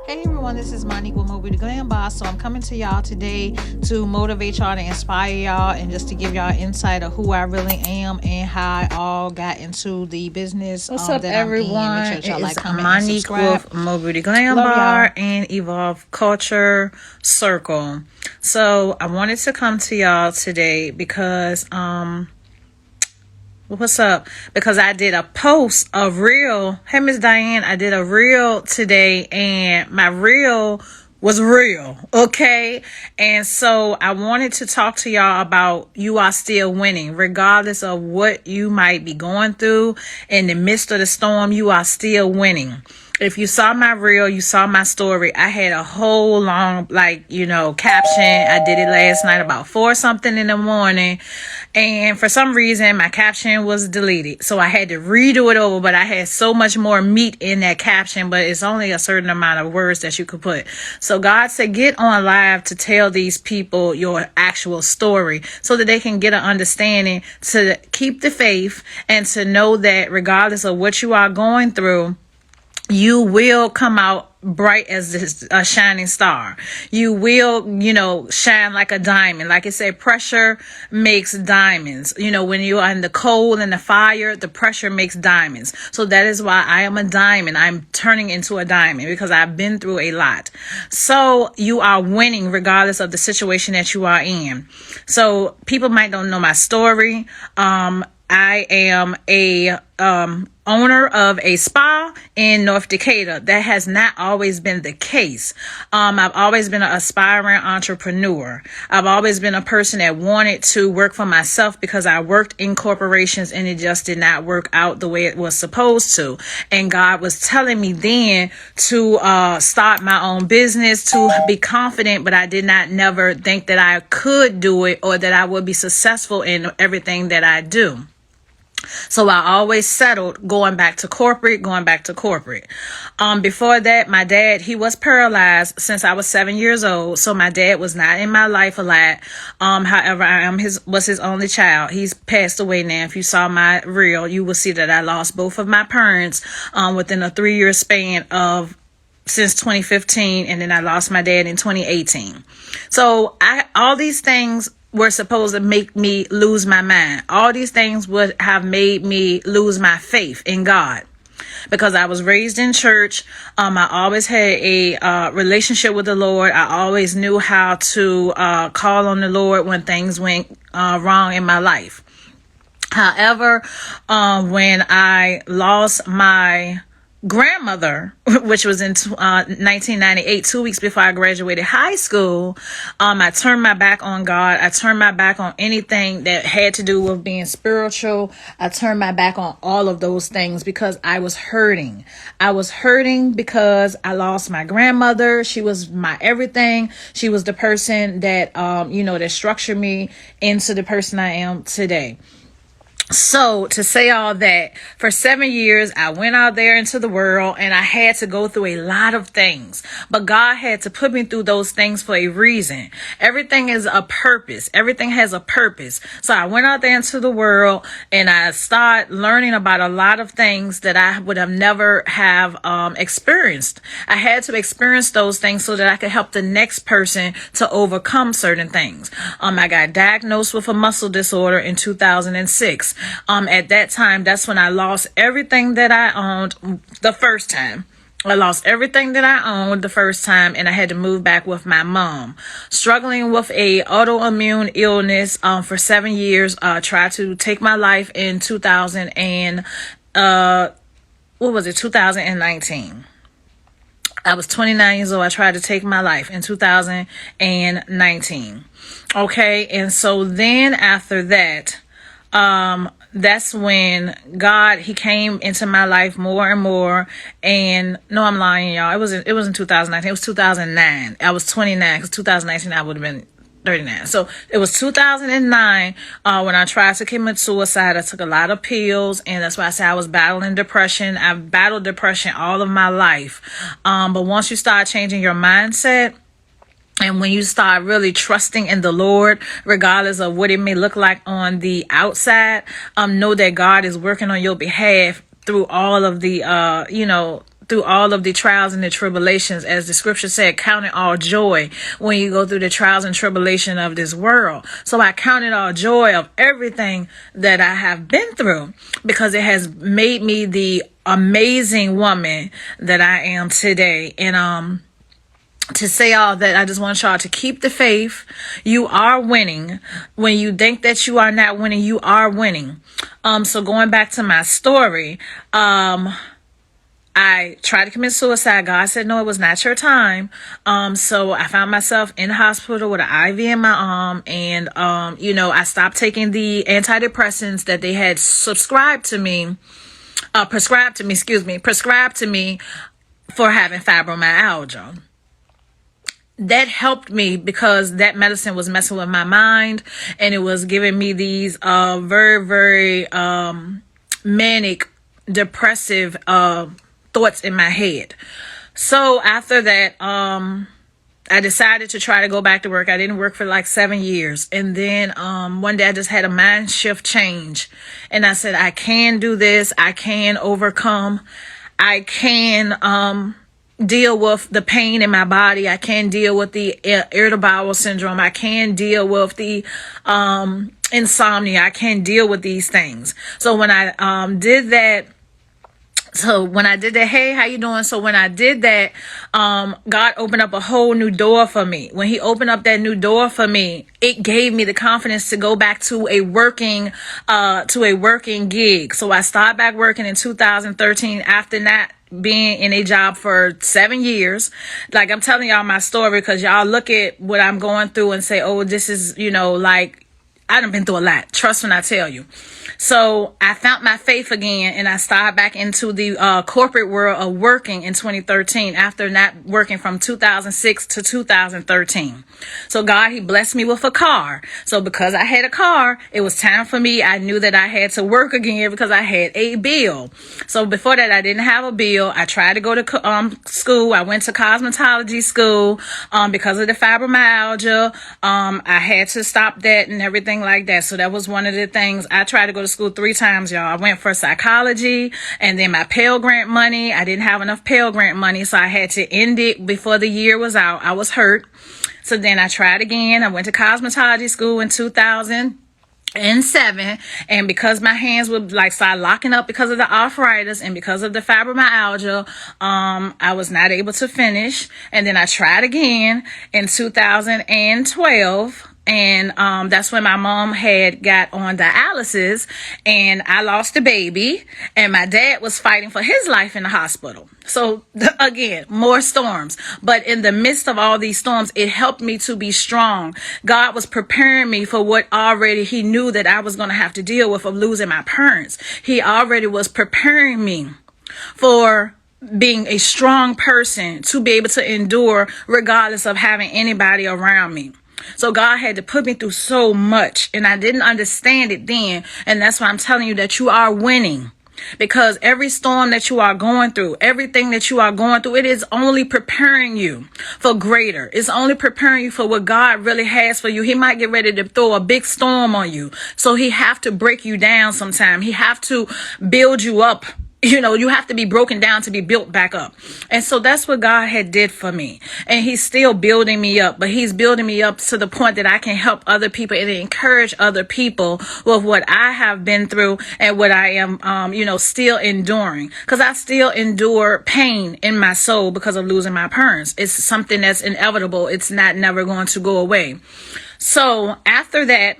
Hey everyone, this is Monique with Moby the Glam Boss. So I'm coming to y'all today to motivate y'all, to inspire y'all, and just to give y'all insight of who I really am and how I all got into the business What's up, that I'm in. Make everyone? sure that y'all It like, is comment, and Monique subscribe. with Moby the Glam Love Bar y'all. and Evolve Culture Circle. So I wanted to come to y'all today because what's up? Because I did a post, a reel. Hey, Miss Diane, I did a reel today, and my reel was real, okay? And so I wanted to talk to y'all about you are still winning, regardless of what you might be going through. In the midst of the storm, you are still winning. If you saw my reel, you saw my story. I had a whole long, caption. I did it last night about 4 something in the morning. And for some reason, my caption was deleted. So I had to redo it over, but I had so much more meat in that caption, but it's only a certain amount of words that you could put. So God said, get on live to tell these people your actual story so that they can get an understanding, to keep the faith, and to know that regardless of what you are going through, you will come out bright as a shining star. You will, shine like a diamond. Like it said, pressure makes diamonds. When you are in the cold and the fire, the pressure makes diamonds. So that is why I am a diamond. I'm turning into a diamond because I've been through a lot. So you are winning regardless of the situation that you are in. So people might don't know my story. I am a owner of a spa in North Decatur. That has not always been the case. I've always been an aspiring entrepreneur. I've always been a person that wanted to work for myself because I worked in corporations and it just did not work out the way it was supposed to. And God was telling me then to start my own business, to be confident, but I did not never think that I could do it or that I would be successful in everything that I do. So I always settled going back to corporate. Before that, my dad, he was paralyzed since I was 7 years old. So my dad was not in my life a lot. However, I was his only child. He's passed away now. If you saw my reel, you will see that I lost both of my parents, within a 3-year span of since 2015, and then I lost my dad in 2018. So all these things were supposed to make me lose my mind. All these things would have made me lose my faith in God. Because I was raised in church, I always had a relationship with the Lord. I always knew how to call on the Lord when things went wrong in my life. However, when I lost my grandmother, which was in 1998, 2 weeks before I graduated high school, I turned my back on God. I turned my back on anything that had to do with being spiritual. I turned my back on all of those things because I was hurting. I was hurting because I lost my grandmother. She was my everything. She was the person that, that structured me into the person I am today. So to say all that, for 7 years, I went out there into the world and I had to go through a lot of things, but God had to put me through those things for a reason. Everything is a purpose. Everything has a purpose. So I went out there into the world and I started learning about a lot of things that I would have never have experienced. I had to experience those things so that I could help the next person to overcome certain things. I got diagnosed with a muscle disorder in 2006. At that time, that's when I lost everything that I owned the first time. I lost everything that I owned the first time, and I had to move back with my mom. Struggling with a autoimmune illness for 7 years. Tried to take my life in 2019. I was 29 years old. I tried to take my life in 2019. Okay, and so then after that, that's when God, he came into my life more and more. And no, I'm lying, y'all. It wasn't 2019. It was 2009. I was 29 because 2019 I would have been 39. So it was 2009 when I tried to commit suicide. I took a lot of pills, and that's why I say I was battling depression. I've battled depression all of my life. But once you start changing your mindset, and when you start really trusting in the Lord, regardless of what it may look like on the outside, know that God is working on your behalf through all of the, through all of the trials and the tribulations, as the scripture said, count it all joy when you go through the trials and tribulation of this world. So I count it all joy of everything that I have been through, because it has made me the amazing woman that I am today. And to say all that, I just want y'all to keep the faith. You are winning. When you think that you are not winning, you are winning. So going back to my story, I tried to commit suicide. God said, no, it was not your time. So I found myself in the hospital with an IV in my arm. And, I stopped taking the antidepressants that they had prescribed to me for having fibromyalgia. That helped me because that medicine was messing with my mind, and it was giving me these very, very manic, depressive thoughts in my head. So after that, I decided to try to go back to work. I didn't work for like 7 years. And then one day I just had a mind shift change. And I said, I can do this. I can overcome. I can deal with the pain in my body. I can deal with the irritable bowel syndrome. I can deal with the insomnia. I can deal with these things. So when I did that, hey, how you doing? So when I did that, God opened up a whole new door for me. When he opened up that new door for me, it gave me the confidence to go back to a working gig. So I started back working in 2013 after that, being in a job for 7 years. Like, I'm telling y'all my story because y'all look at what I'm going through and say, oh, this is, like, I done been through a lot. Trust when I tell you. So I found my faith again, and I started back into the corporate world of working in 2013 after not working from 2006 to 2013. So God, he blessed me with a car. So because I had a car, it was time for me. I knew that I had to work again because I had a bill. So before that, I didn't have a bill. I tried to go to school. I went to cosmetology school because of the fibromyalgia. I had to stop that and everything like that. So that was one of the things. I tried to go to school 3 times, y'all. I went for psychology, and then my Pell Grant money. I didn't have enough Pell Grant money, so I had to end it before the year was out. I was hurt. So then I tried again. I went to cosmetology school in 2007, and because my hands would start locking up because of the arthritis and because of the fibromyalgia, I was not able to finish. And then I tried again in 2012. And that's when my mom had got on dialysis, and I lost a baby, and my dad was fighting for his life in the hospital. So again, more storms. But in the midst of all these storms, it helped me to be strong. God was preparing me for what already he knew that I was going to have to deal with, of losing my parents. He already was preparing me for being a strong person to be able to endure regardless of having anybody around me. So God had to put me through so much, and I didn't understand it then. And that's why I'm telling you that you are winning, because every storm that you are going through, everything that you are going through, it is only preparing you for greater. It's only preparing you for what God really has for you. He might get ready to throw a big storm on you. So he have to break you down sometime. He have to build you up. You have to be broken down to be built back up. And so that's what God had did for me. And he's still building me up, but he's building me up to the point that I can help other people and encourage other people with what I have been through and what I am, still enduring. Because I still endure pain in my soul because of losing my parents. It's something that's inevitable. It's not never going to go away. So after that,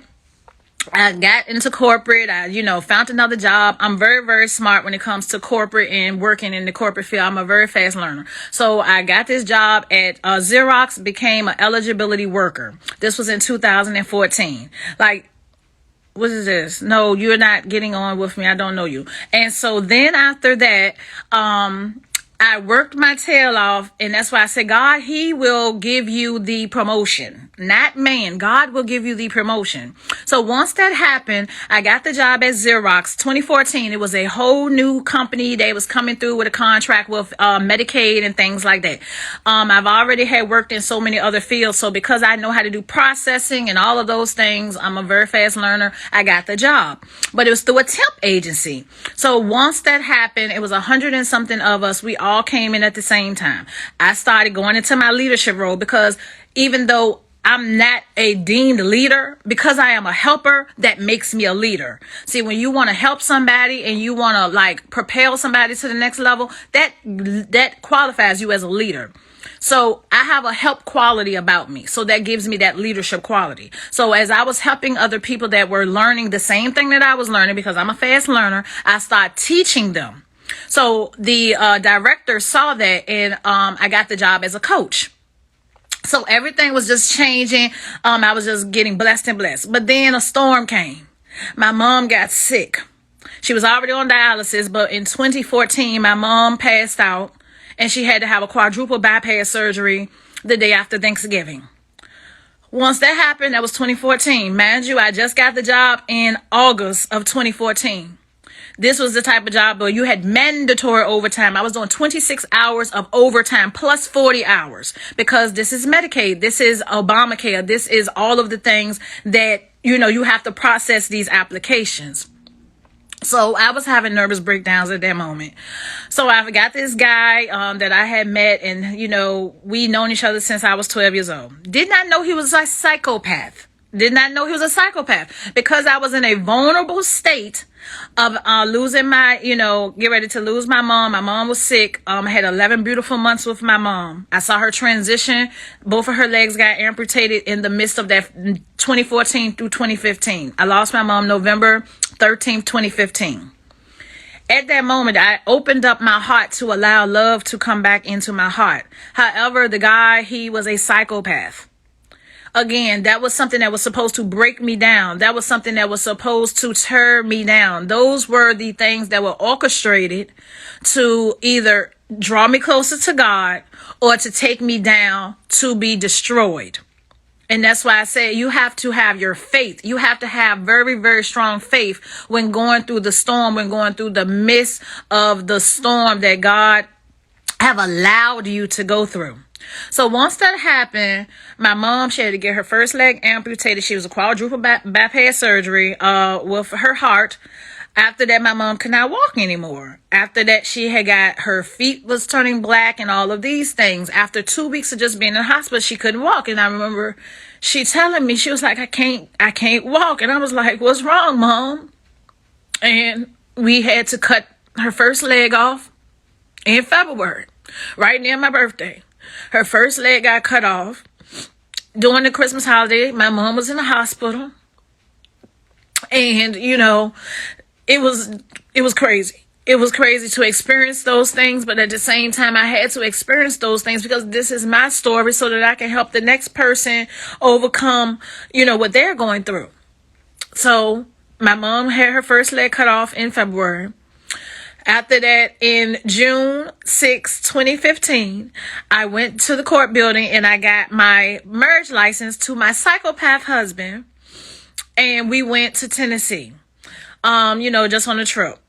I got into corporate. I, found another job. I'm very, very smart when it comes to corporate and working in the corporate field. I'm a very fast learner. So I got this job at Xerox, became an eligibility worker. This was in 2014. What is this? No, you're not getting on with me. I don't know you. And so then after that, I worked my tail off, and that's why I said, God, he will give you the promotion, not man. God will give you the promotion. So once that happened, I got the job at Xerox 2014. It was a whole new company. They was coming through with a contract with Medicaid and things like that. I've already had worked in so many other fields. So because I know how to do processing and all of those things, I'm a very fast learner. I got the job, but it was through a temp agency. So once that happened, it was 100 and something of us. We all all came in at the same time. I started going into my leadership role because even though I'm not a deemed leader, because I am a helper, that makes me a leader. See, when you want to help somebody and you want to like propel somebody to the next level, that qualifies you as a leader. So I have a help quality about me. So that gives me that leadership quality. So as I was helping other people that were learning the same thing that I was learning, because I'm a fast learner, I started teaching them. So the director saw that, and I got the job as a coach. So everything was just changing. I was just getting blessed and blessed. But then a storm came. My mom got sick. She was already on dialysis, but in 2014, my mom passed out, and she had to have a quadruple bypass surgery the day after Thanksgiving. Once that happened, that was 2014. Mind you, I just got the job in August of 2014. This was the type of job where you had mandatory overtime. I was doing 26 hours of overtime plus 40 hours because this is Medicaid. This is Obamacare. This is all of the things that, you have to process these applications. So I was having nervous breakdowns at that moment. So I got this guy that I had met, and, we known each other since I was 12 years old. Did not know he was a psychopath. Did not know he was a psychopath because I was in a vulnerable state of losing my, get ready to lose my mom. My mom was sick. I had 11 beautiful months with my mom. I saw her transition. Both of her legs got amputated in the midst of that 2014 through 2015. I lost my mom November 13th, 2015. At that moment, I opened up my heart to allow love to come back into my heart. However, the guy, he was a psychopath. Again, that was something that was supposed to break me down. That was something that was supposed to tear me down. Those were the things that were orchestrated to either draw me closer to God or to take me down to be destroyed. And that's why I say you have to have your faith. You have to have very, very strong faith when going through the storm, when going through the midst of the storm that God have allowed you to go through. So once that happened, my mom, she had to get her first leg amputated. She was a quadruple bypass surgery with her heart. After that, my mom could not walk anymore. After that, she had got her feet was turning black and all of these things. After 2 weeks of just being in the hospital, she couldn't walk. And I remember she telling me, she was like, I can't walk. And I was like, what's wrong, Mom? And we had to cut her first leg off in February, right near my birthday. Her first leg got cut off during the Christmas holiday. My mom was in the hospital. And, it was crazy. It was crazy to experience those things. But at the same time, I had to experience those things because this is my story so that I can help the next person overcome, what they're going through. So my mom had her first leg cut off in February. After that, in June 6, 2015, I went to the court building and I got my marriage license to my psychopath husband. And we went to Tennessee, just on a trip.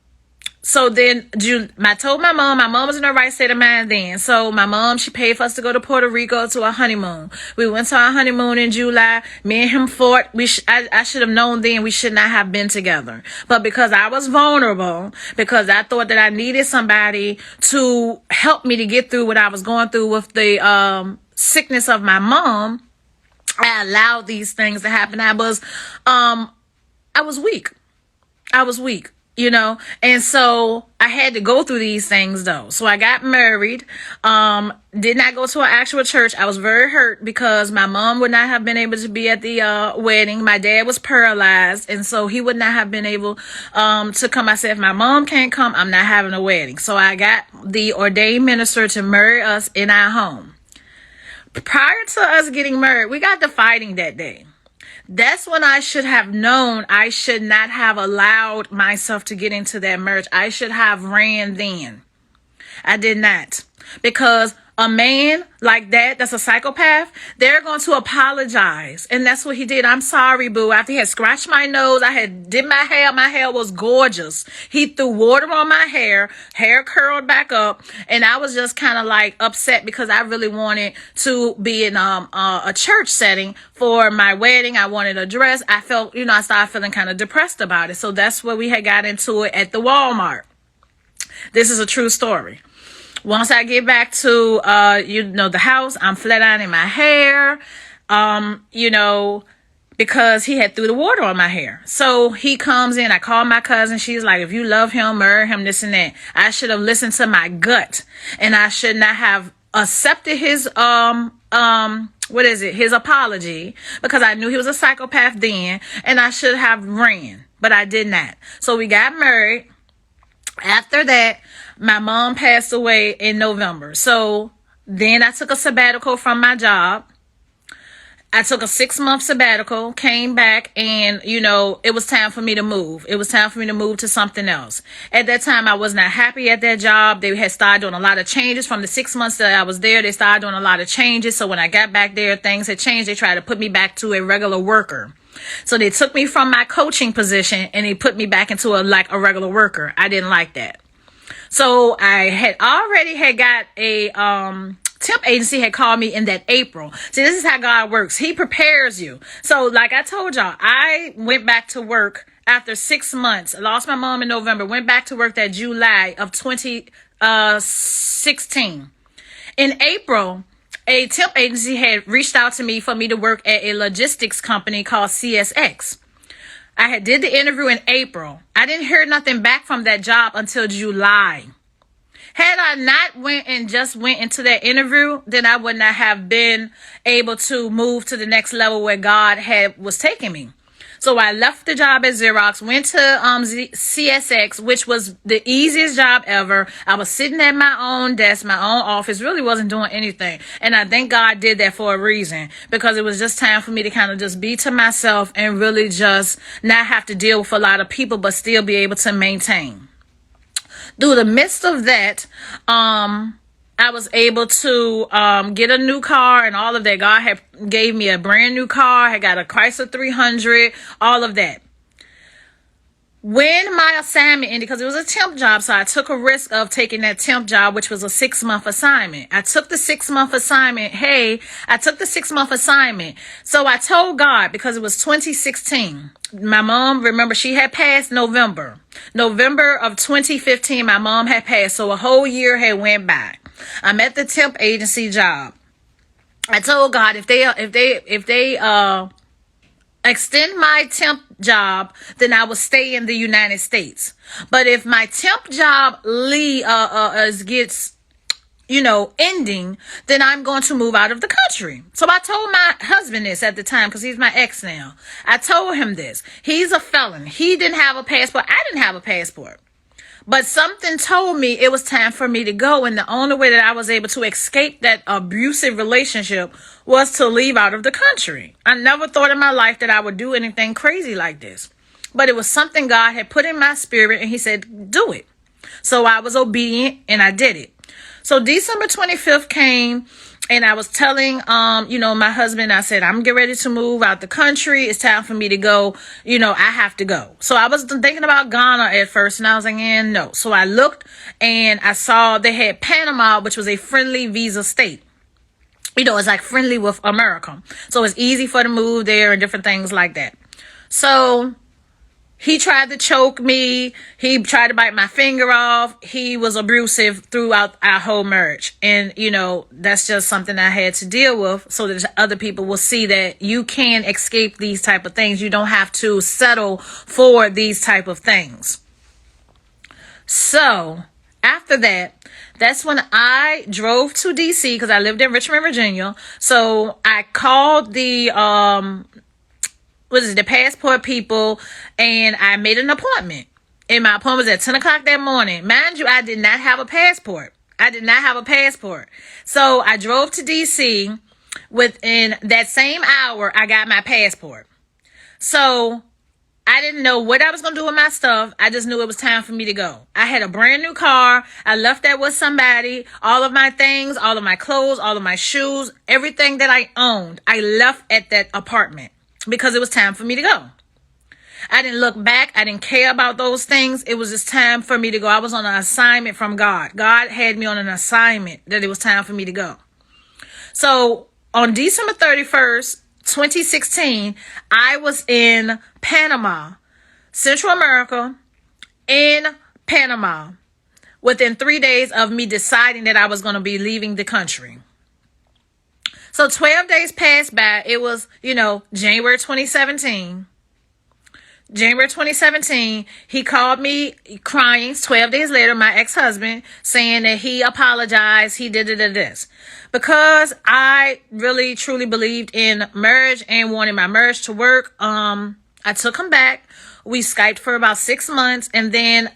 So then I told my mom was in her right state of mind then. So my mom, she paid for us to go to Puerto Rico to a honeymoon. We went to our honeymoon in July. Me and him fought. I should have known then we should not have been together. But because I was vulnerable, because I thought that I needed somebody to help me to get through what I was going through with the sickness of my mom, I allowed these things to happen. I was weak. And so I had to go through these things though. So I got married, did not go to an actual church. I was very hurt because my mom would not have been able to be at the wedding. My dad was paralyzed, and so he would not have been able to come. I said, if my mom can't come, I'm not having a wedding. So I got the ordained minister to marry us in our home. Prior to us getting married, we got to fighting that day. That's when I should have known I should not have allowed myself to get into that marriage. I should have ran then. I did not. Because a man like that's a psychopath, they're going to apologize. And that's what he did. I'm sorry, boo. After he had scratched my nose, I had did my hair was gorgeous. He threw water on my hair curled back up. And I was just kind of like upset because I really wanted to be in a church setting for my wedding. I wanted a dress. I felt, I started feeling kind of depressed about it. So that's where we had got into it at the Walmart. This is a true story. Once I get back to, the house, I'm flat ironing my hair, because he had threw the water on my hair. So he comes in, I call my cousin. She's like, if you love him, marry him, this and that. I should have listened to my gut, and I should not have accepted his, his apology, because I knew he was a psychopath then, and I should have ran, but I did not. So we got married. After that, my mom passed away in November. So then I took a sabbatical from my job. I took a 6-month sabbatical, came back, and, it was time for me to move. It was time for me to move to something else. At that time, I was not happy at that job. They had started doing a lot of changes. From the 6 months that I was there, they started doing a lot of changes. So when I got back there, things had changed. They tried to put me back to a regular worker. So they took me from my coaching position and they put me back into a regular worker. I didn't like that. So I had already got a temp agency had called me in that April. See, this is how God works. He prepares you. So like I told y'all, I went back to work after 6 months. I lost my mom in November, went back to work that July of 2016. In April, a temp agency had reached out to me for me to work at a logistics company called CSX. I did the interview in April. I didn't hear nothing back from that job until July. Had I not went into that interview, then I would not have been able to move to the next level where God was taking me. So I left the job at Xerox, went to CSX, which was the easiest job ever. I was sitting at my own desk, my own office, really wasn't doing anything. And I think God did that for a reason, because it was just time for me to kind of just be to myself and really just not have to deal with a lot of people, but still be able to maintain. Through the midst of that, I was able to get a new car and all of that. God had gave me a brand new car. I got a Chrysler 300, all of that. When my assignment ended, because it was a temp job, so I took a risk of taking that temp job, which was a 6-month assignment. I took the 6-month assignment. So I told God, because it was 2016. My mom, remember, she had passed November of 2015. My mom had passed, so a whole year had went by. I'm at the temp agency job. I told God, if they extend my temp job, then I will stay in the United States. But if my temp job gets ending, then I'm going to move out of the country. So I told my husband this at the time, because he's my ex now. I told him this. He's a felon. He didn't have a passport. I didn't have a passport. But something told me it was time for me to go. And the only way that I was able to escape that abusive relationship was to leave out of the country. I never thought in my life that I would do anything crazy like this. But it was something God had put in my spirit, and he said, do it. So I was obedient and I did it. So December 25th came, and I was telling, my husband, I said, I'm getting ready to move out the country. It's time for me to go. I have to go. So I was thinking about Ghana at first, and I was like, no. So I looked, and I saw they had Panama, which was a friendly visa state. It's like friendly with America. So it's easy for to move there and different things like that. So he tried to choke me. He tried to bite my finger off. He was abusive throughout our whole marriage. And, that's just something I had to deal with, so that other people will see that you can escape these type of things. You don't have to settle for these type of things. So after that, that's when I drove to DC, because I lived in Richmond, Virginia. So I called the passport people, and I made an appointment. And my appointment was at 10 o'clock that morning. Mind you, I did not have a passport. So I drove to DC. Within that same hour, I got my passport. So I didn't know what I was going to do with my stuff. I just knew it was time for me to go. I had a brand new car. I left that with somebody. All of my things, all of my clothes, all of my shoes, everything that I owned, I left at that apartment, because it was time for me to go. I didn't look back. I didn't care about those things. It was just time for me to go. I was on an assignment from God. God had me on an assignment that it was time for me to go. So on December 31st, 2016, I was in Panama, Central America, in Panama, within 3 days of me deciding that I was going to be leaving the country. So 12 days passed by. It was, January 2017. January 2017, he called me crying 12 days later, my ex-husband, saying that he apologized. He did this. Because I really, truly believed in marriage and wanted my marriage to work, I took him back. We Skyped for about 6 months, and then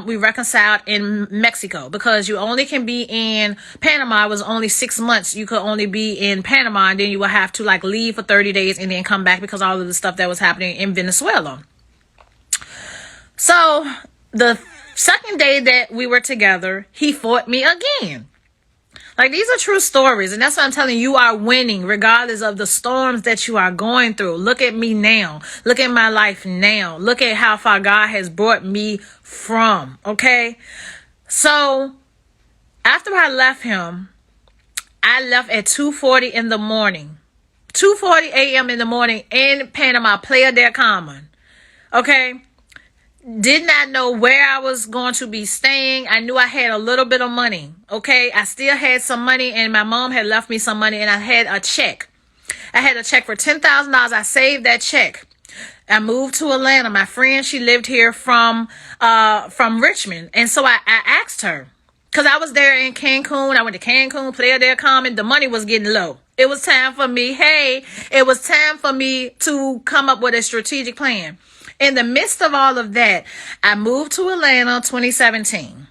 we reconciled in Mexico, because you only can be in Panama. It was only 6 months. You could only be in Panama, and then you would have to leave for 30 days and then come back, because all of the stuff that was happening in Venezuela. So the second day that we were together, he fought me again. These are true stories. And that's what I'm telling you. You are winning regardless of the storms that you are going through. Look at me now. Look at my life now. Look at how far God has brought me from. Okay. So after I left him, I left at 2:40 in the morning, 2:40 a.m. in the morning in Panama, Playa del Carmen. Okay. Did not know where I was going to be staying. I knew I had a little bit of money. Okay. I still had some money, and my mom had left me some money, and I had a check. I had a check for $10,000. I saved that check. I moved to Atlanta. My friend, she lived here from Richmond. And so I asked her, because I was there in Cancun. I went to Cancun, Playa del Carmen. The money was getting low. It was time for me. It was time for me to come up with a strategic plan. In the midst of all of that, I moved to Atlanta 2017.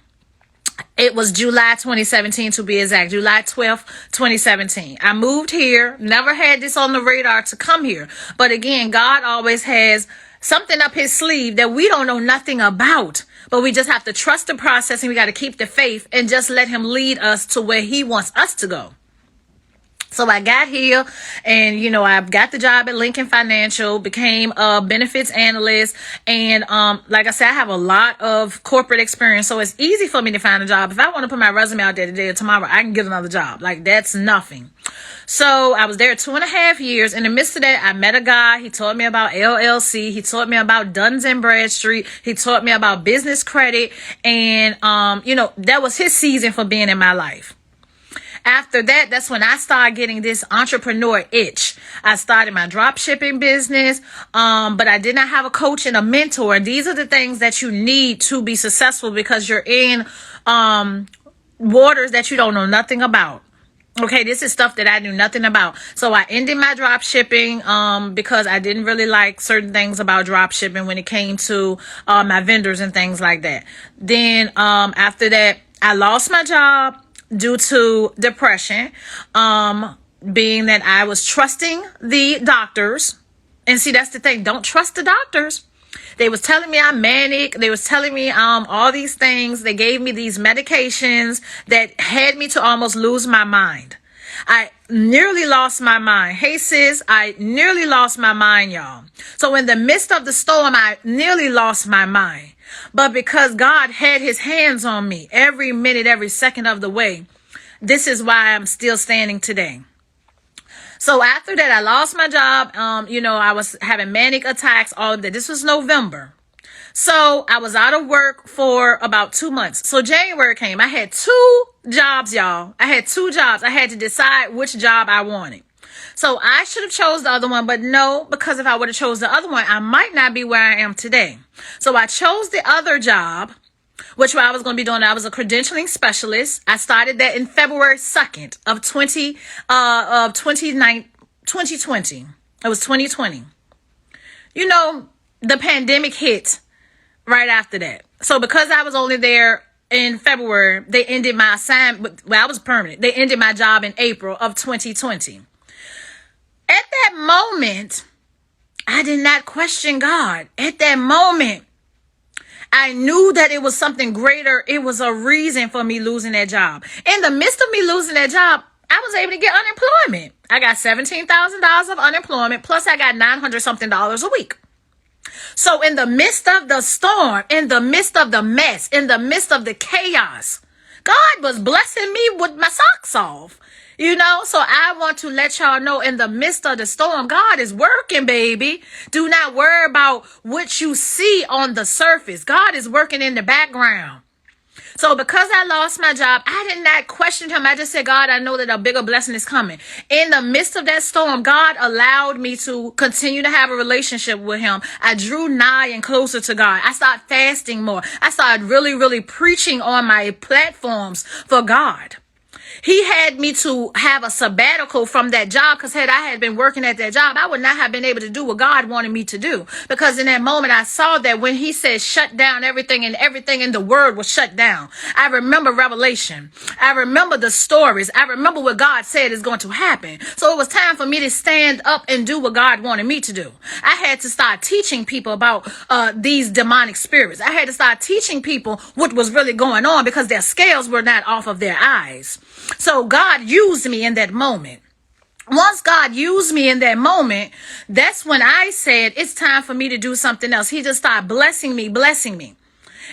It was July 2017 to be exact, July 12th, 2017. I moved here, never had this on the radar to come here. But again, God always has something up his sleeve that we don't know nothing about. But we just have to trust the process, and we got to keep the faith and just let him lead us to where he wants us to go. So I got here, and, I got the job at Lincoln Financial, became a benefits analyst. And, like I said, I have a lot of corporate experience. So it's easy for me to find a job. If I want to put my resume out there today or tomorrow, I can get another job. That's nothing. So I was there 2.5 years. In the midst of that, I met a guy. He taught me about LLC. He taught me about Duns and Bradstreet. He taught me about business credit. And, that was his season for being in my life. After that, that's when I started getting this entrepreneur itch. I started my drop shipping business, but I did not have a coach and a mentor. These are the things that you need to be successful, because you're in waters that you don't know nothing about. Okay, this is stuff that I knew nothing about. So I ended my drop shipping because I didn't really like certain things about drop shipping when it came to my vendors and things like that. Then after that, I lost my job due to depression, being that I was trusting the doctors. And see, that's the thing. Don't trust the doctors. They was telling me I'm manic. They was telling me all these things. They gave me these medications that had me to almost lose my mind. I nearly lost my mind. Hey, sis, I nearly lost my mind, y'all. So in the midst of the storm, I nearly lost my mind. But because God had his hands on me every minute, every second of the way, this is why I'm still standing today. So after that, I lost my job. I was having manic attacks, all of that. This was November. So I was out of work for about 2 months. So January came. I had 2 jobs, y'all. I had 2 jobs. I had to decide which job I wanted. So I should have chose the other one, but no, because if I would have chose the other one, I might not be where I am today. So I chose the other job, which I was going to be doing. I was a credentialing specialist. I started that in February 2nd of 2020. It was 2020. The pandemic hit right after that. So because I was only there in February, they ended my assignment. Well, I was permanent. They ended my job in April of 2020. At that moment, I did not question God. At that moment, I knew that it was something greater. It was a reason for me losing that job. In the midst of me losing that job, I was able to get unemployment. I got $17,000 of unemployment, plus I got $900 something a week. So in the midst of the storm, in the midst of the mess, in the midst of the chaos, God was blessing me with my socks off. So I want to let y'all know, in the midst of the storm, God is working, baby. Do not worry about what you see on the surface. God is working in the background. So because I lost my job, I did not question him. I just said, God, I know that a bigger blessing is coming. In the midst of that storm, God allowed me to continue to have a relationship with him. I drew nigh and closer to God. I started fasting more. I started really, really preaching on my platforms for God. He had me to have a sabbatical from that job, because had I had been working at that job, I would not have been able to do what God wanted me to do. Because in that moment, I saw that when he said shut down everything, and everything in the word was shut down. I remember Revelation. I remember the stories. I remember what God said is going to happen. So it was time for me to stand up and do what God wanted me to do. I had to start teaching people about these demonic spirits. I had to start teaching people what was really going on, because their scales were not off of their eyes. So God used me in that moment. Once God used me in that moment, that's when I said, it's time for me to do something else. He just started blessing me.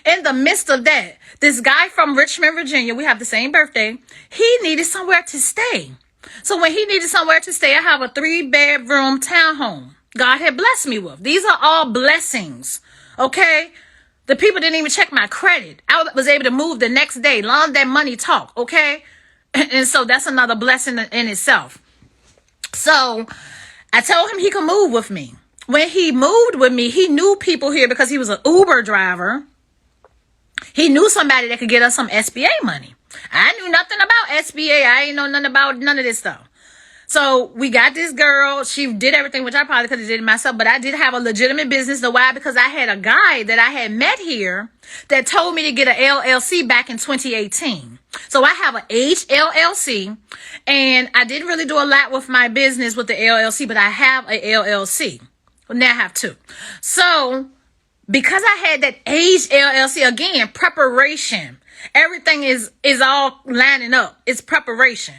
In the midst of that, this guy from Richmond, Virginia, we have the same birthday, he needed somewhere to stay. So when he needed somewhere to stay, I have a 3-bedroom townhome God had blessed me with. These are all blessings, okay? The people didn't even check my credit. I was able to move the next day. Long that money talk, okay? And so that's another blessing in itself. So I told him he could move with me. When he moved with me, he knew people here because he was an Uber driver. He knew somebody that could get us some SBA money. I knew nothing about SBA. I ain't know nothing about none of this stuff. So we got this girl. She did everything, which I probably could have did it myself, but I did have a legitimate business. The why? Because I had a guy that I had met here that told me to get an LLC back in 2018. So I have an age LLC, and I didn't really do a lot with my business with the LLC, but I have a LLC. Well, now I have two. So because I had that age LLC, again, preparation. Everything is all lining up. It's preparation.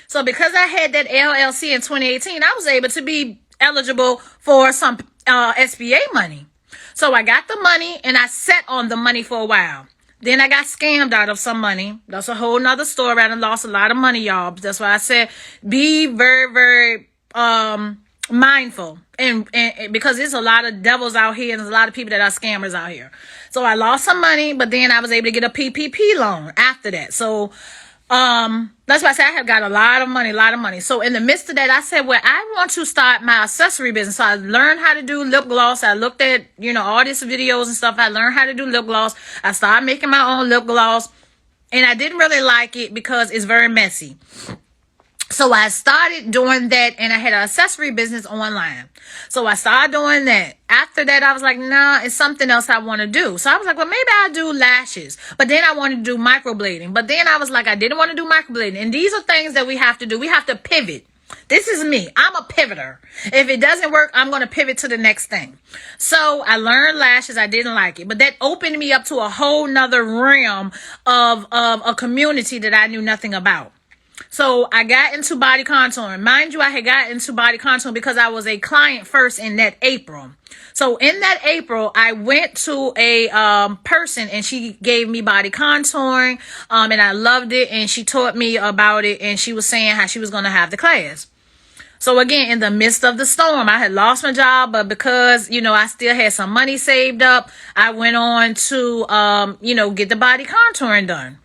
So because I had that LLC in 2018, I was able to be eligible for some SBA money. So I got the money, and I sat on the money for a while. Then I got scammed out of some money. That's a whole nother story. I done lost a lot of money, y'all. That's why I said be very, very mindful. And because there's a lot of devils out here, and there's a lot of people that are scammers out here. So I lost some money, but then I was able to get a PPP loan after that. So that's why I said I have got a lot of money. So in the midst of that, I said, well, I want to start my accessory business. So I learned how to do lip gloss. I looked at, all these videos and stuff. I learned how to do lip gloss. I started making my own lip gloss, and I didn't really like it because it's very messy. So I started doing that, and I had an accessory business online. So I started doing that. After that, I was like, nah, it's something else I want to do. So I was like, well, maybe I'll do lashes. But then I wanted to do microblading. But then I was like, I didn't want to do microblading. And these are things that we have to do. We have to pivot. This is me. I'm a pivoter. If it doesn't work, I'm going to pivot to the next thing. So I learned lashes. I didn't like it. But that opened me up to a whole nother realm of a community that I knew nothing about. So I got into body contouring. Mind you, I had got into body contouring because I was a client first in that April. So in that April, I went to a person, and she gave me body contouring, and I loved it, and she taught me about it, and she was saying how she was going to have the class. So again, in the midst of the storm, I had lost my job, but because, I still had some money saved up, I went on to, get the body contouring done.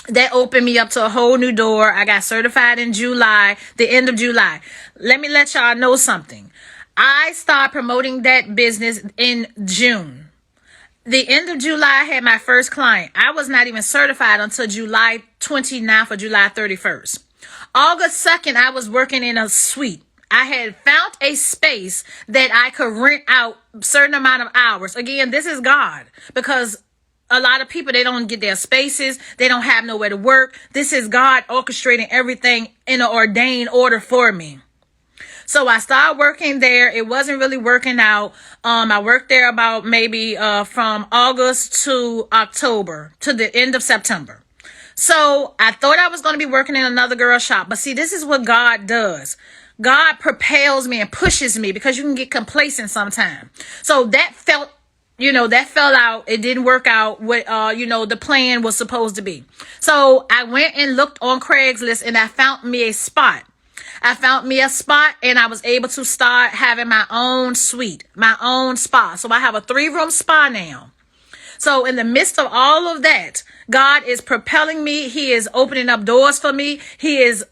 That opened me up to a whole new door. I got certified in July, the end of July. Let me let y'all know something. I started promoting that business in June. The end of July, I had my first client. I was not even certified until July 29th or July 31st. August 2nd, I was working in a suite. I had found a space that I could rent out a certain amount of hours. Again, this is God, because a lot of people, they don't get their spaces. They don't have nowhere to work. This is God orchestrating everything in an ordained order for me. So I started working there. It wasn't really working out. I worked there about maybe from August to October to the end of September. So I thought I was going to be working in another girl shop. But see, this is what God does. God propels me and pushes me, because you can get complacent sometimes. So that fell out. It didn't work out what, the plan was supposed to be. So I went and looked on Craigslist, and I found me a spot. And I was able to start having my own suite, my own spa. So I have a 3-room spa now. So in the midst of all of that, God is propelling me. He is opening up doors for me. He is,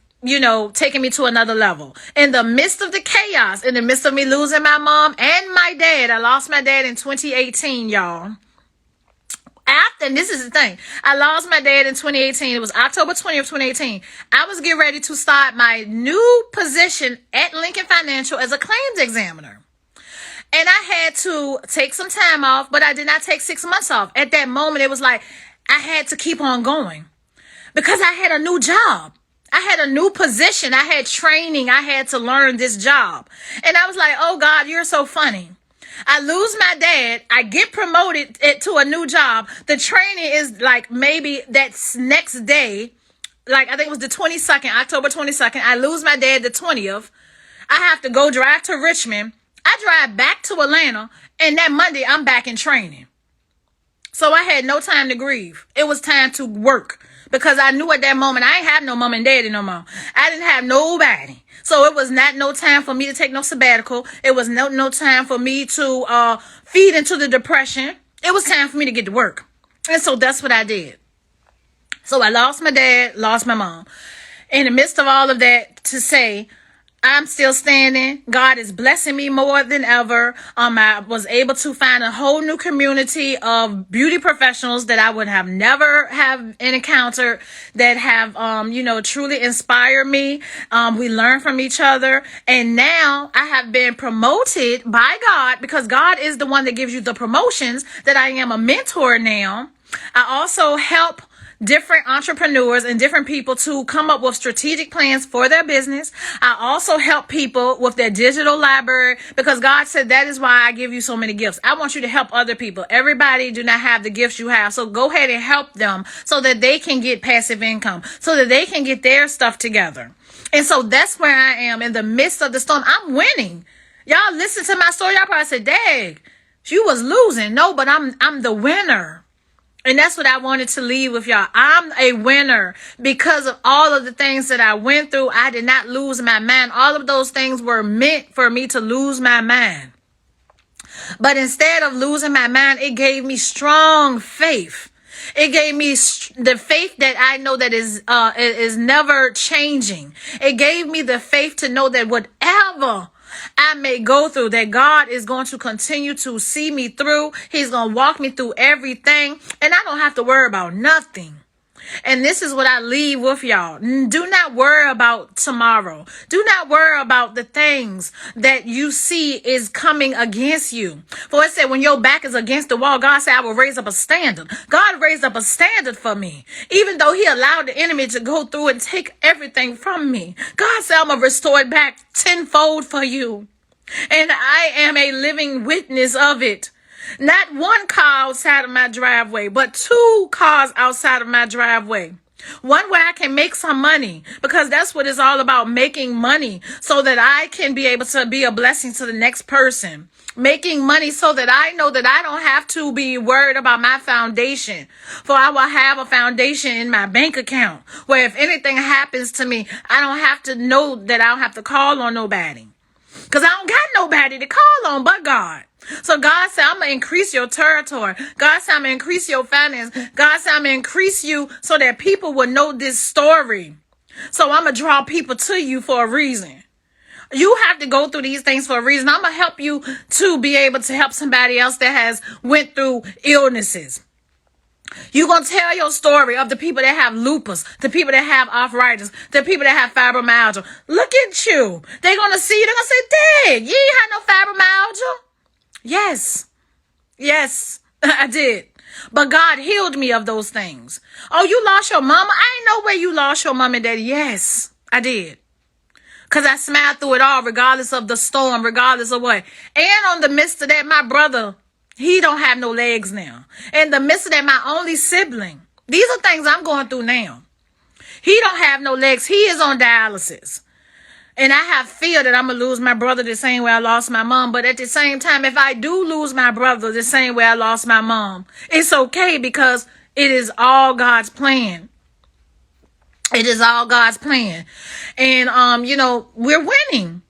taking me to another level. In the midst of the chaos, in the midst of me losing my mom and my dad, I lost my dad in 2018, y'all. And this is the thing, I lost my dad in 2018. It was October 20th, 2018. I was getting ready to start my new position at Lincoln Financial as a claims examiner. And I had to take some time off, but I did not take 6 months off. At that moment, it was like I had to keep on going because I had a new job. I had a new position. I had training. I had to learn this job. And I was like, oh God, you're so funny. I lose my dad. I get promoted to a new job. The training is like maybe that next day, like I think it was the 22nd, October 22nd. I lose my dad the 20th. I have to go drive to Richmond. I drive back to Atlanta, and that Monday I'm back in training. So I had no time to grieve. It was time to work because I knew at that moment I ain't have no mom and daddy no more. I didn't have nobody. So it was not no time for me to take no sabbatical. It was no time for me to feed into the depression. It was time for me to get to work. And so that's what I did. So I lost my dad, lost my mom. In the midst of all of that, to say, I'm still standing. God is blessing me more than ever. I was able to find a whole new community of beauty professionals that I would have never have encountered that have, truly inspired me. We learn from each other. And now I have been promoted by God because God is the one that gives you the promotions, that I am a mentor now. I also help different entrepreneurs and different people to come up with strategic plans for their business. I also help people with their digital library because God said that is why I give you so many gifts. I want you to help other people. Everybody do not have the gifts you have. So go ahead and help them so that they can get passive income, so that they can get their stuff together. And so that's where I am in the midst of the storm. I'm winning. Y'all listen to my story. Y'all probably said, dang, you was losing. No, but I'm the winner. And that's what I wanted to leave with y'all. I'm a winner because of all of the things that I went through. I did not lose my mind. All of those things were meant for me to lose my mind. But instead of losing my mind, it gave me strong faith. It gave me the faith that I know that is never changing. It gave me the faith to know that whatever I may go through, that God is going to continue to see me through. He's going to walk me through everything, and I don't have to worry about nothing. And this is what I leave with y'all. Do not worry about tomorrow. Do not worry about the things that you see is coming against you. For it said, when your back is against the wall, God said, I will raise up a standard. God raised up a standard for me. Even though he allowed the enemy to go through and take everything from me, God said, I'm going to restore it back tenfold for you. And I am a living witness of it. Not one car outside of my driveway, but 2 cars outside of my driveway. One where I can make some money, because that's what it's all about, making money so that I can be able to be a blessing to the next person. Making money so that I know that I don't have to be worried about my foundation. For I will have a foundation in my bank account where if anything happens to me, I don't have to know that I don't have to call on nobody. Because I don't got nobody to call on but God. So God said, I'm going to increase your territory. God said, I'm going to increase your finance. God said, I'm going to increase you so that people will know this story. So I'm going to draw people to you for a reason. You have to go through these things for a reason. I'm going to help you to be able to help somebody else that has went through illnesses. You're going to tell your story of the people that have lupus, the people that have arthritis, the people that have fibromyalgia. Look at you. They're going to see you. They're going to say, dang, you ain't had no fibromyalgia. Yes, I did. But God healed me of those things. Oh, you lost your mama? I ain't know where you lost your mom and daddy. Yes, I did. Because I smiled through it all, regardless of the storm, regardless of what. And on the midst of that, my brother, he don't have no legs now. In the midst of that, my only sibling. These are things I'm going through now. He don't have no legs. He is on dialysis. And I have fear that I'm going to lose my brother the same way I lost my mom. But at the same time, if I do lose my brother the same way I lost my mom, it's okay because it is all God's plan. It is all God's plan. And, we're winning.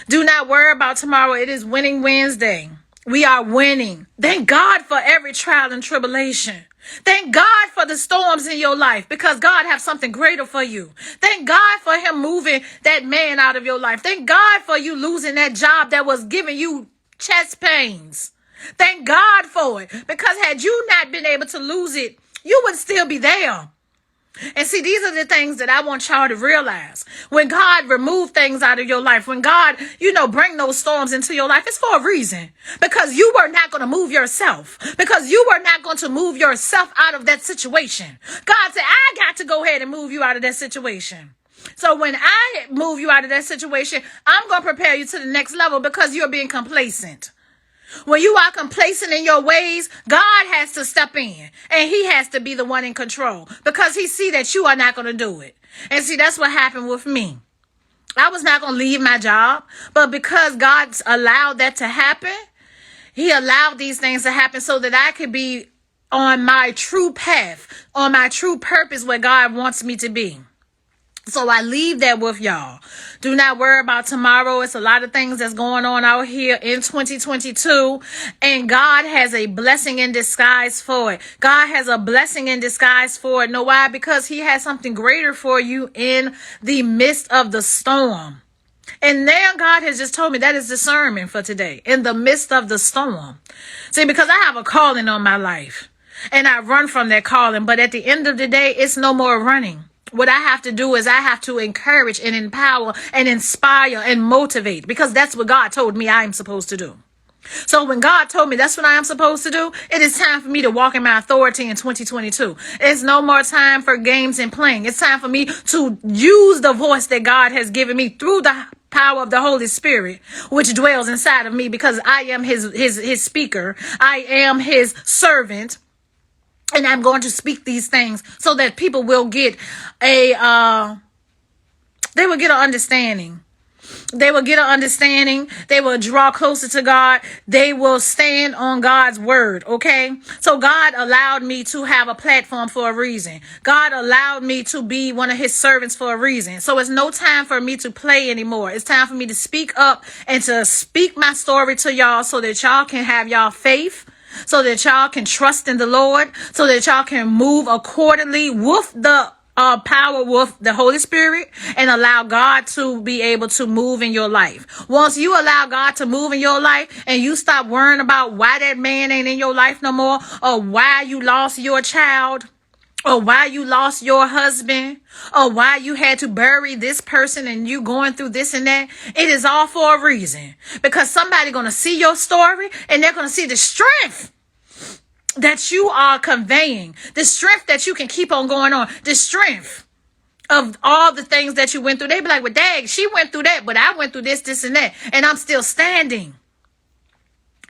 Do not worry about tomorrow. It is Winning Wednesday. We are winning. Thank God for every trial and tribulation. Thank God for the storms in your life, because God has something greater for you. Thank God for him moving that man out of your life. Thank God for you losing that job that was giving you chest pains. Thank God for it, because had you not been able to lose it, you would still be there. And see, these are the things that I want y'all to realize. When God remove things out of your life, when God, bring those storms into your life, it's for a reason. Because you were not going to move yourself. Because you were not going to move yourself out of that situation. God said, I got to go ahead and move you out of that situation. So when I move you out of that situation, I'm going to prepare you to the next level, because you're being complacent. When you are complacent in your ways, God has to step in, and he has to be the one in control, because he see that you are not going to do it. And see, that's what happened with me. I was not going to leave my job, but because God allowed that to happen, he allowed these things to happen so that I could be on my true path, on my true purpose where God wants me to be. So I leave that with y'all. Do not worry about tomorrow. It's a lot of things that's going on out here in 2022. And God has a blessing in disguise for it. God has a blessing in disguise for it. Know why? Because he has something greater for you in the midst of the storm. And now God has just told me that is the sermon for today. In the midst of the storm. See, because I have a calling on my life. And I run from that calling. But at the end of the day, it's no more running. What I have to do is I have to encourage and empower and inspire and motivate, because that's what God told me I'm supposed to do. So when God told me that's what I am supposed to do, it is time for me to walk in my authority in 2022. It's no more time for games and playing. It's time for me to use the voice that God has given me through the power of the Holy Spirit, which dwells inside of me, because I am his speaker. I am his servant. And I'm going to speak these things so that people will get they will get an understanding. They will get an understanding. They will draw closer to God. They will stand on God's word. Okay. So God allowed me to have a platform for a reason. God allowed me to be one of his servants for a reason. So it's no time for me to play anymore. It's time for me to speak up and to speak my story to y'all, so that y'all can have y'all faith, so that y'all can trust in the Lord, so that y'all can move accordingly with the power with the Holy Spirit, and allow God to be able to move in your life. Once you allow God to move in your life, and you stop worrying about why that man ain't in your life no more, or why you lost your child, or why you lost your husband, or why you had to bury this person and you going through this and that, it is all for a reason. Because somebody going to see your story, and they're going to see the strength that you are conveying, the strength that you can keep on going on, the strength of all the things that you went through. They be like, well, dang, she went through that, but I went through this and that, and I'm still standing.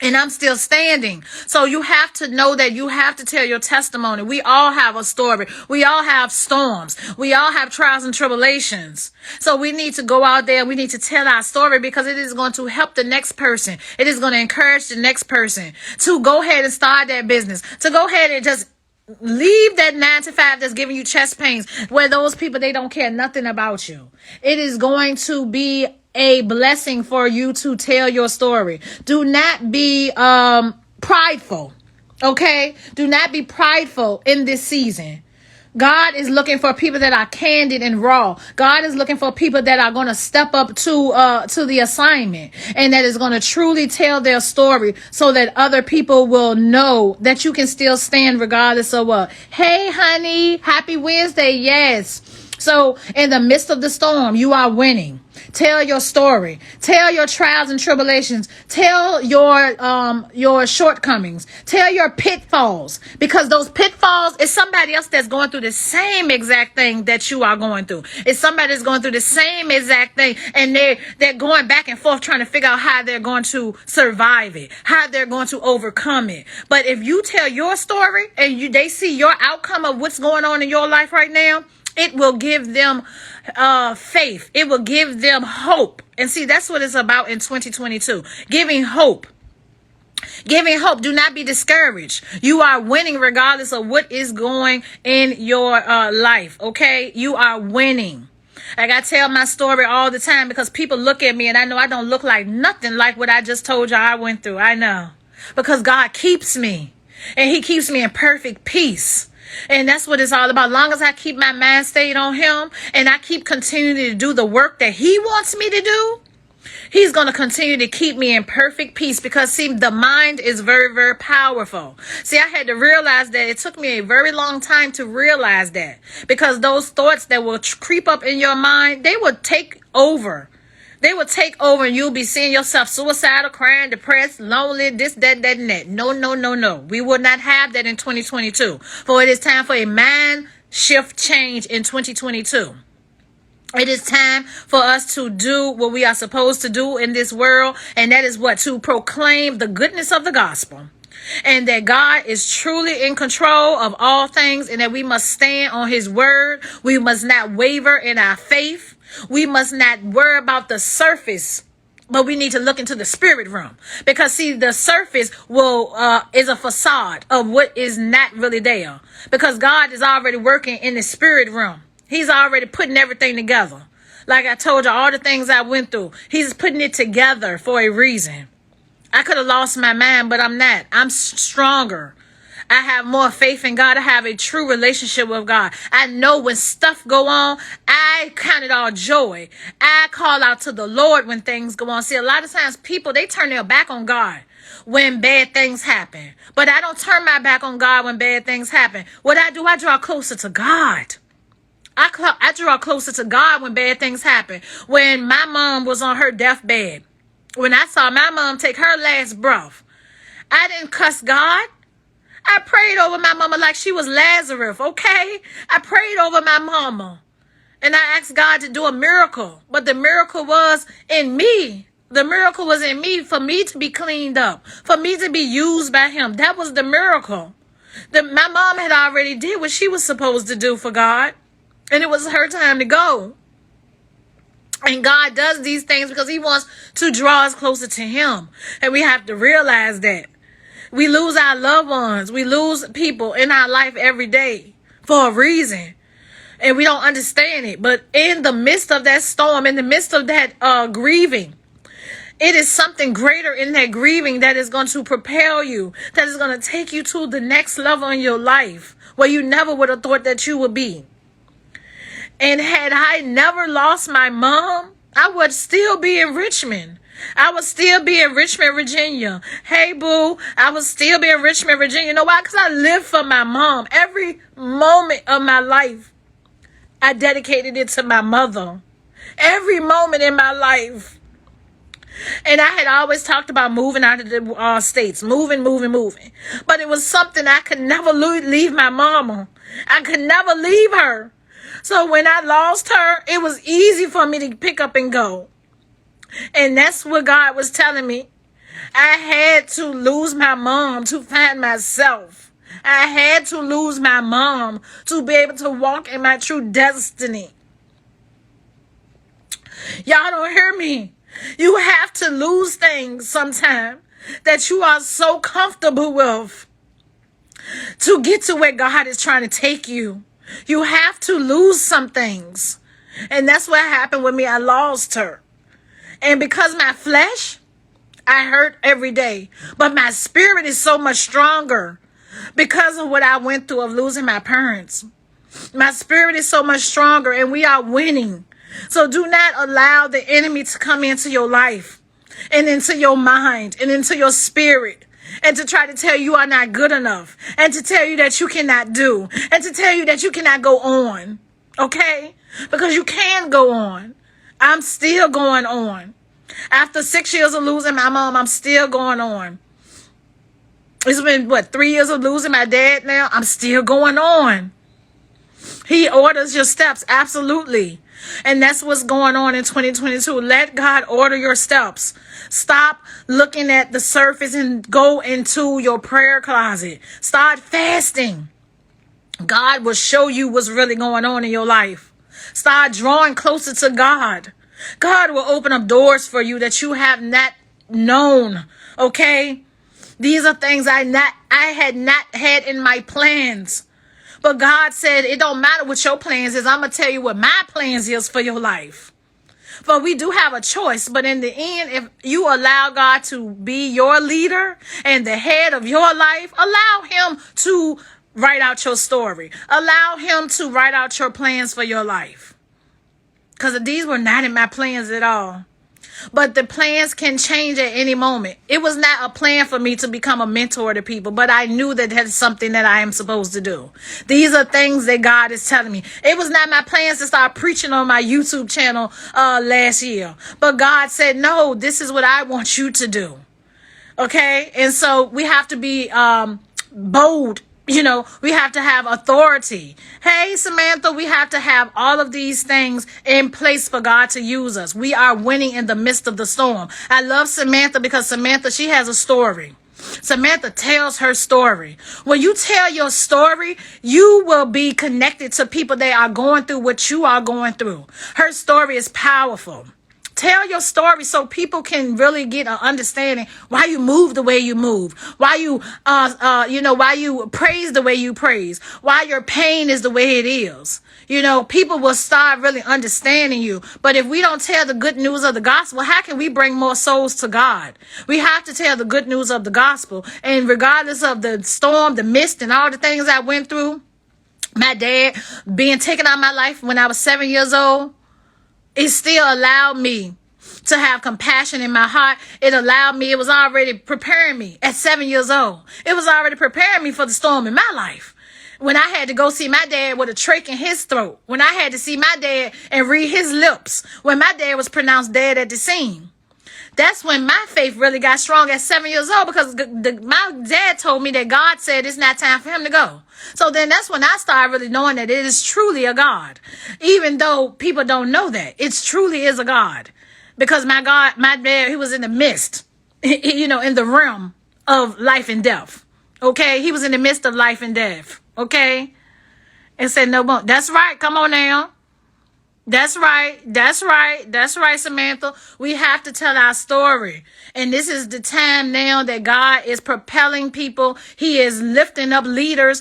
And I'm still standing. So you have to know that you have to tell your testimony. We all have a story. We all have storms. We all have trials and tribulations. So we need to go out there. We need to tell our story, because it is going to help the next person. It is going to encourage the next person to go ahead and start that business, to go ahead and just leave that 9 to 5 that's giving you chest pains, where those people, they don't care nothing about you. It is going to be a blessing for you to tell your story. Do not be prideful. Okay? Do not be prideful in this season. God is looking for people that are candid and raw. God is looking for people that are going to step up to the assignment, and that is going to truly tell their story, so that other people will know that you can still stand regardless of what. Hey, honey, happy Wednesday. Yes. So in the midst of the storm, you are winning. Tell your story. Tell your trials and tribulations. Tell your shortcomings. Tell your pitfalls, because those pitfalls is somebody else that's going through the same exact thing that you are going through. It's somebody that's going through the same exact thing, and they're going back and forth trying to figure out how they're going to survive it, how they're going to overcome it. But if you tell your story, and they see your outcome of what's going on in your life right now, it will give them faith. It will give them hope. And see, that's what it's about in 2022. Giving hope. Giving hope. Do not be discouraged. You are winning regardless of what is going in your life. Okay? You are winning. Like I tell my story all the time, because people look at me and I know I don't look like nothing like what I just told y'all I went through. I know. because God keeps me. And he keeps me in perfect peace. And that's what it's all about. Long as I keep my mind stayed on him and I keep continuing to do the work that he wants me to do, he's going to continue to keep me in perfect peace, because, see, the mind is very, very powerful. See, I had to realize that. It took me a very long time to realize that, because those thoughts that will creep up in your mind, they will take over. They will take over, and you'll be seeing yourself suicidal, crying, depressed, lonely, this, that, and that. No, no, no, no. We will not have that in 2022. For it is time for a mind shift change in 2022. It is time for us to do what we are supposed to do in this world, and that is what? To proclaim the goodness of the gospel. And that God is truly in control of all things, and that we must stand on his word. We must not waver in our faith. We must not worry about the surface, but we need to look into the spirit realm, because, see, the surface is a facade of what is not really there, because God is already working in the spirit realm. He's already putting everything together. Like I told you, all the things I went through, he's putting it together for a reason. I could have lost my mind, but I'm not. I'm stronger. I have more faith in God. I have a true relationship with God. I know when stuff go on, I count it all joy. I call out to the Lord when things go on. See, a lot of times people, they turn their back on God when bad things happen. But I don't turn my back on God when bad things happen. What I do, I draw closer to God. I draw closer to God when bad things happen. When my mom was on her deathbed, when I saw my mom take her last breath, I didn't cuss God. I prayed over my mama like she was Lazarus, okay? I prayed over my mama. And I asked God to do a miracle. But the miracle was in me. The miracle was in me, for me to be cleaned up, for me to be used by him. That was the miracle. My mom had already did what she was supposed to do for God. And it was her time to go. And God does these things because he wants to draw us closer to him. And we have to realize that. We lose our loved ones. We lose people in our life every day for a reason. And we don't understand it. But in the midst of that storm, in the midst of that grieving, it is something greater in that grieving that is going to propel you, that is going to take you to the next level in your life where you never would have thought that you would be. And had I never lost my mom, I would still be in Richmond. I would still be in Richmond, Virginia. Hey, boo, I would still be in Richmond, Virginia. You know why? Because I live for my mom. Every moment of my life, I dedicated it to my mother. Every moment in my life. And I had always talked about moving out of the states. Moving. But it was something I could never leave my mama. I could never leave her. So when I lost her, it was easy for me to pick up and go. And that's what God was telling me. I had to lose my mom to find myself. I had to lose my mom to be able to walk in my true destiny. Y'all don't hear me. You have to lose things sometime that you are so comfortable with to get to where God is trying to take you. You have to lose some things. And that's what happened with me. I lost her. And because my flesh, I hurt every day. But my spirit is so much stronger because of what I went through of losing my parents. My spirit is so much stronger, and we are winning. So do not allow the enemy to come into your life and into your mind and into your spirit, and to try to tell you are not good enough, and to tell you that you cannot do, and to tell you that you cannot go on. Okay? Because you can go on. I'm still going on. After 6 years of losing my mom, I'm still going on. It's been, 3 years of losing my dad now? I'm still going on. He orders your steps, absolutely. And that's what's going on in 2022. Let God order your steps. Stop looking at the surface and go into your prayer closet. Start fasting. God will show you what's really going on in your life. Start drawing closer to God. God will open up doors for you that you have not known. Okay? These are things I had not had in my plans. But God said, it don't matter what your plans is. I'm going to tell you what my plans is for your life. But we do have a choice. But in the end, if you allow God to be your leader and the head of your life, allow him to write out your story. Allow him to write out your plans for your life. Because these were not in my plans at all. But the plans can change at any moment. It was not a plan for me to become a mentor to people, but I knew that that's something that I am supposed to do. These are things that God is telling me. It was not my plans to start preaching on my YouTube channel last year. But God said, no, this is what I want you to do. Okay? And so we have to be bold. We have to have authority. Hey, Samantha, we have to have all of these things in place for God to use us. We are winning in the midst of the storm. I love Samantha because Samantha, she has a story. Samantha tells her story. When you tell your story, you will be connected to people that are going through what you are going through. Her story is powerful. Tell your story so people can really get an understanding why you move the way you move, why you, why you praise the way you praise, why your pain is the way it is. People will start really understanding you. But if we don't tell the good news of the gospel, how can we bring more souls to God? We have to tell the good news of the gospel. And regardless of the storm, the mist, and all the things I went through, my dad being taken out of my life when I was 7 years old, it still allowed me to have compassion in my heart. It was already preparing me at 7 years old. It was already preparing me for the storm in my life. When I had to go see my dad with a trach in his throat. When I had to see my dad and read his lips. When my dad was pronounced dead at the scene. That's when my faith really got strong at 7 years old, because my dad told me that God said it's not time for him to go. So then that's when I started really knowing that it is truly a God. Even though people don't know that, it truly is a God. Because my dad, he was in the midst, in the realm of life and death. Okay? He was in the midst of life and death. Okay? And said, no more. That's right. Come on now. That's right. That's right. That's right, Samantha. We have to tell our story. And this is the time now that God is propelling people. He is lifting up leaders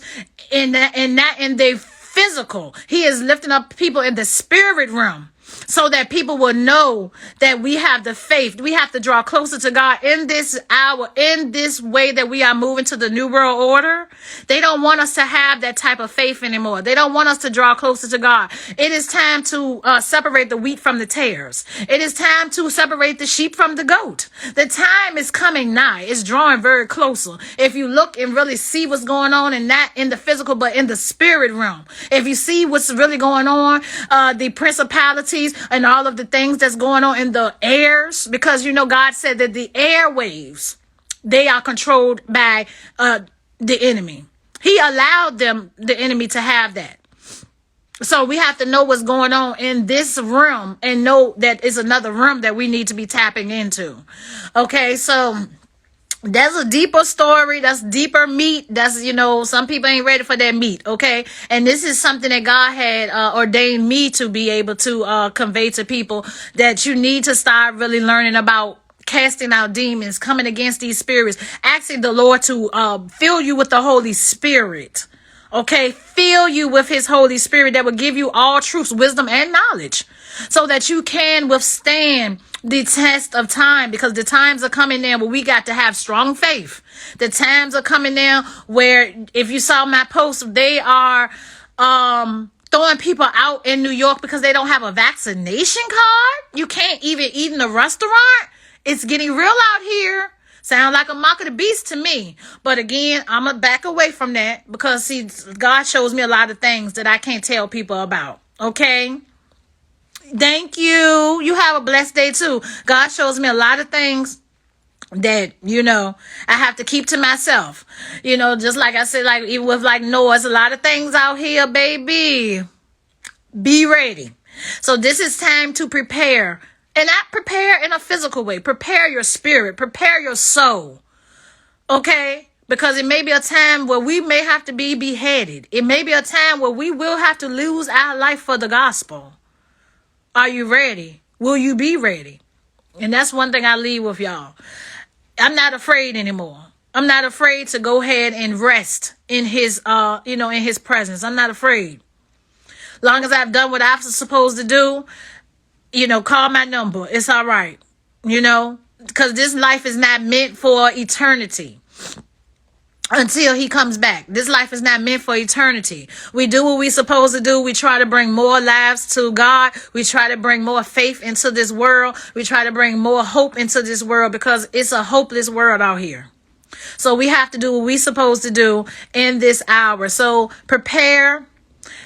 in the physical. He is lifting up people in the spirit realm. So that people will know that we have the faith. We have to draw closer to God in this hour, in this way that we are moving to the new world order. They don't want us to have that type of faith anymore. They don't want us to draw closer to God. It is time to separate the wheat from the tares. It is time to separate the sheep from the goat. The time is coming nigh. It's drawing very closer. If you look and really see what's going on, and not in the physical, but in the spirit realm. If you see what's really going on, the principalities, and all of the things that's going on in the airs, because God said that the airwaves, they are controlled by the enemy. He allowed the enemy to have that. So we have to know what's going on in this realm and know that it's another realm that we need to be tapping into. Okay, so that's a deeper story. That's deeper meat. That's, some people ain't ready for that meat. Okay. And this is something that God had ordained me to be able to convey to people, that you need to start really learning about casting out demons, coming against these spirits, asking the Lord to fill you with the Holy Spirit. Okay. Fill you with his Holy Spirit that will give you all truth, wisdom, and knowledge, so that you can withstand the test of time, because the times are coming now where we got to have strong faith. The times are coming now where, if you saw my post, they are throwing people out in New York because they don't have a vaccination card. You can't even eat in a restaurant. It's getting real out here. Sound like a mark of the beast to me. But again, I'm going to back away from that, because see, God shows me a lot of things that I can't tell people about. Okay? Thank you. You have a blessed day too. God shows me a lot of things that, I have to keep to myself. Just like I said, like even with like Noah, there's a lot of things out here, baby. Be ready. So this is time to prepare. And not prepare in a physical way. Prepare your spirit. Prepare your soul. Okay? Because it may be a time where we may have to be beheaded. It may be a time where we will have to lose our life for the gospel. Are you ready? Will you be ready? And that's one thing I leave with y'all. I'm not afraid anymore. I'm not afraid to go ahead and rest in his, in his presence. I'm not afraid. Long as I've done what I'm supposed to do, call my number. It's all right. Because this life is not meant for eternity until he comes back. This life is not meant for eternity. We do what we're supposed to do. We try to bring more lives to God. We try to bring more faith into this world. We try to bring more hope into this world because it's a hopeless world out here. So we have to do what we're supposed to do in this hour. So prepare.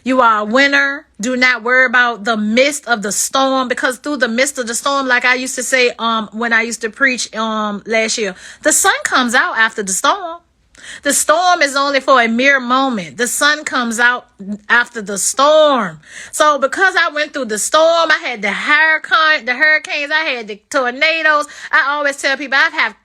You are a winner. Do not worry about the midst of the storm, because through the midst of the storm, like I used to say when I used to preach last year, the sun comes out after the storm. The storm is only for a mere moment. The sun comes out after the storm. So because I went through the storm, I had the hurricanes, I had the tornadoes. I always tell people I have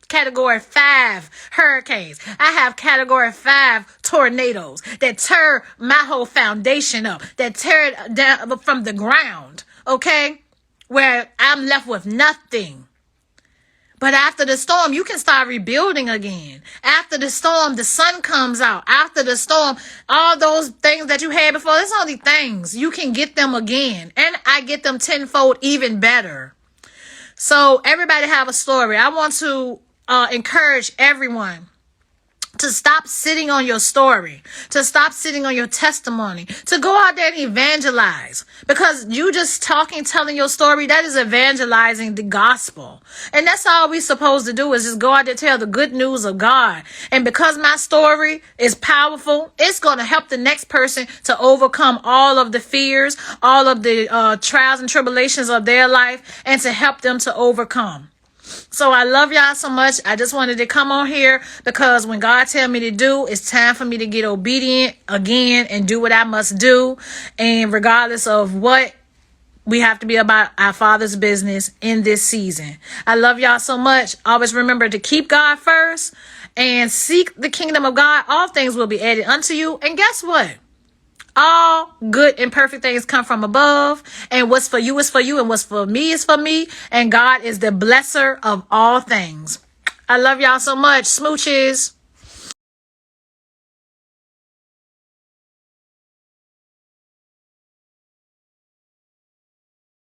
Category 5 hurricanes. I have Category 5 tornadoes that tear my whole foundation up, that tear it down from the ground, okay? Where I'm left with nothing. But after the storm, you can start rebuilding again. After the storm, the sun comes out. After the storm, all those things that you had before, it's only things. You can get them again. And I get them tenfold even better. So everybody have a story. I want to encourage everyone to stop sitting on your story, to stop sitting on your testimony, to go out there and evangelize. Because you just telling your story, that is evangelizing the gospel. And that's all we're supposed to do, is just go out there and tell the good news of God. And because my story is powerful, it's going to help the next person to overcome all of the fears, all of the trials and tribulations of their life, and to help them to overcome. So I love y'all so much. I just wanted to come on here because when God tell me to do, it's time for me to get obedient again and do what I must do. And regardless of what, we have to be about our Father's business in this season. I love y'all so much. Always remember to keep God first and seek the kingdom of God. All things will be added unto you. And guess what? All good and perfect things come from above, and what's for you is for you, and what's for me is for me, and God is the blesser of all things. I love y'all so much. Smooches.